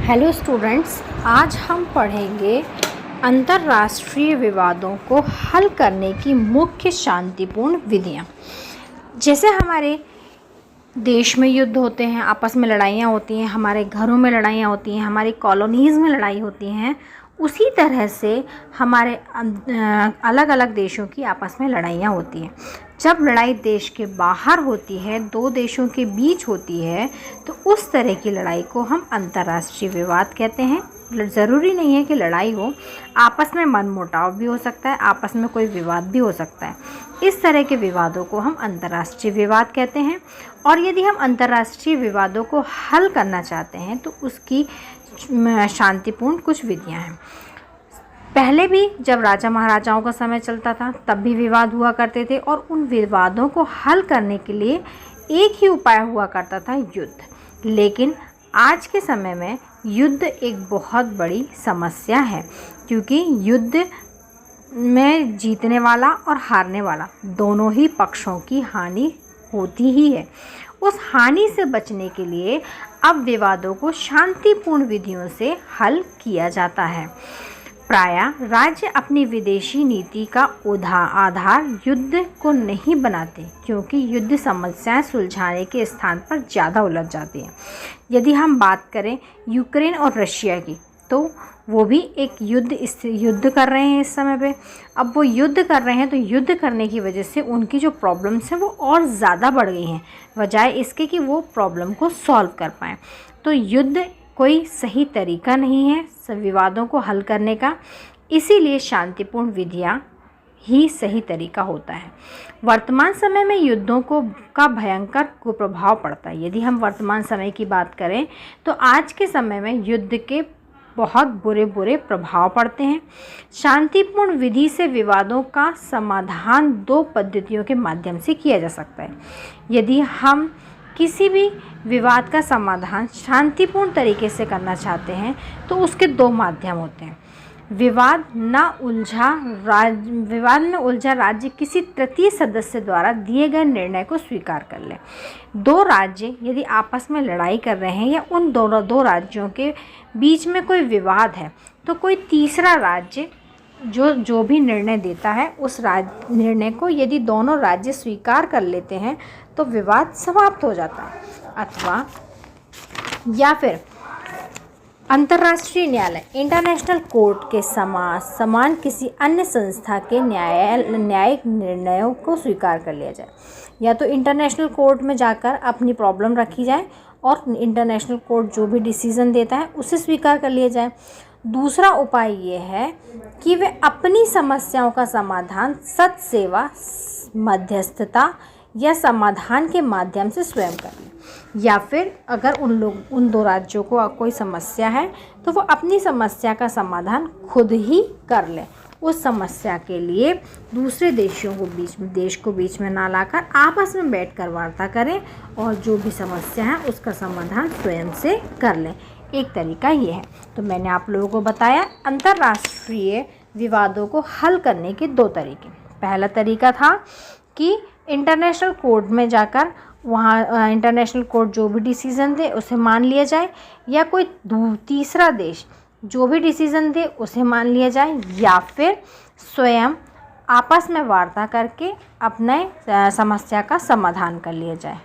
Hello students, आज हम पढ़ेंगे अंतर्राष्ट्रीय विवादों को हल करने की मुख्य शांतिपूर्ण विधियाँ। जैसे हमारे देश में युद्ध होते हैं, आपस में लड़ाइयाँ होती हैं, हमारे घरों में लड़ाइयाँ होती हैं, हमारी कॉलोनीज़ में लड़ाई होती हैं, उसी तरह से हमारे अलग अलग देशों की आपस में लड़ाइयाँ होती हैं। जब लड़ाई देश के बाहर होती है, दो देशों के बीच होती है, तो उस तरह की लड़ाई को हम अंतर्राष्ट्रीय विवाद कहते हैं। ज़रूरी नहीं है कि लड़ाई हो, आपस में मनमुटाव भी हो सकता है, आपस में कोई विवाद भी हो सकता है। इस तरह के विवादों को हम अंतर्राष्ट्रीय विवाद कहते हैं। और यदि हम अंतर्राष्ट्रीय विवादों को हल करना चाहते हैं तो उसकी शांतिपूर्ण कुछ विधियां हैं। पहले भी जब राजा महाराजाओं का समय चलता था तब भी विवाद हुआ करते थे, और उन विवादों को हल करने के लिए एक ही उपाय हुआ करता था, युद्ध। लेकिन आज के समय में युद्ध एक बहुत बड़ी समस्या है, क्योंकि युद्ध में जीतने वाला और हारने वाला दोनों ही पक्षों की हानि होती ही है। उस हानि से बचने के लिए अब विवादों को शांतिपूर्ण विधियों से हल किया जाता है। प्रायः राज्य अपनी विदेशी नीति का आधार युद्ध को नहीं बनाते, क्योंकि युद्ध समस्याएं सुलझाने के स्थान पर ज़्यादा उलझ जाती हैं। यदि हम बात करें यूक्रेन और रशिया की, तो वो भी एक युद्ध कर रहे हैं इस समय पे। अब वो युद्ध कर रहे हैं तो युद्ध करने की वजह से उनकी जो प्रॉब्लम्स हैं वो और ज़्यादा बढ़ गई हैं, बजाय इसके कि वो प्रॉब्लम को सॉल्व कर पाएँ। तो युद्ध कोई सही तरीका नहीं है विवादों को हल करने का, इसीलिए शांतिपूर्ण विधियाँ ही सही तरीका होता है। वर्तमान समय में युद्धों का भयंकर कुप्रभाव पड़ता है। यदि हम वर्तमान समय की बात करें तो आज के समय में युद्ध के बहुत बुरे प्रभाव पड़ते हैं। शांतिपूर्ण विधि से विवादों का समाधान दो पद्धतियों के माध्यम से किया जा सकता है। यदि हम किसी भी विवाद का समाधान शांतिपूर्ण तरीके से करना चाहते हैं तो उसके दो माध्यम होते हैं। विवाद में उलझा राज्य किसी तृतीय सदस्य द्वारा दिए गए निर्णय को स्वीकार कर ले। दो राज्य यदि आपस में लड़ाई कर रहे हैं या उन दो राज्यों के बीच में कोई विवाद है, तो कोई तीसरा राज्य जो भी निर्णय देता है उस निर्णय को यदि दोनों राज्य स्वीकार कर लेते हैं तो विवाद समाप्त हो जाता है। अथवा या फिर अंतर्राष्ट्रीय न्यायालय इंटरनेशनल कोर्ट के समान किसी अन्य संस्था के न्यायिक निर्णयों को स्वीकार कर लिया जाए। या तो इंटरनेशनल कोर्ट में जाकर अपनी प्रॉब्लम रखी जाए और इंटरनेशनल कोर्ट जो भी डिसीज़न देता है उसे स्वीकार कर लिया जाए। दूसरा उपाय ये है कि वे अपनी समस्याओं का समाधान सत्सेवा, मध्यस्थता या समाधान के माध्यम से स्वयं कर लें। या फिर अगर उन दो राज्यों को कोई समस्या है तो वो अपनी समस्या का समाधान खुद ही कर लें। उस समस्या के लिए दूसरे देश को बीच में ना लाकर आपस में बैठकर वार्ता करें और जो भी समस्या है उसका समाधान स्वयं से कर लें। एक तरीका ये है। तो मैंने आप लोगों को बताया अंतर्राष्ट्रीय विवादों को हल करने के दो तरीके। पहला तरीका था कि इंटरनेशनल कोर्ट में जाकर वहाँ इंटरनेशनल कोर्ट जो भी डिसीज़न दे उसे मान लिया जाए, या कोई तीसरा देश जो भी डिसीज़न दे उसे मान लिया जाए, या फिर स्वयं आपस में वार्ता करके अपने समस्या का समाधान कर लिया जाए।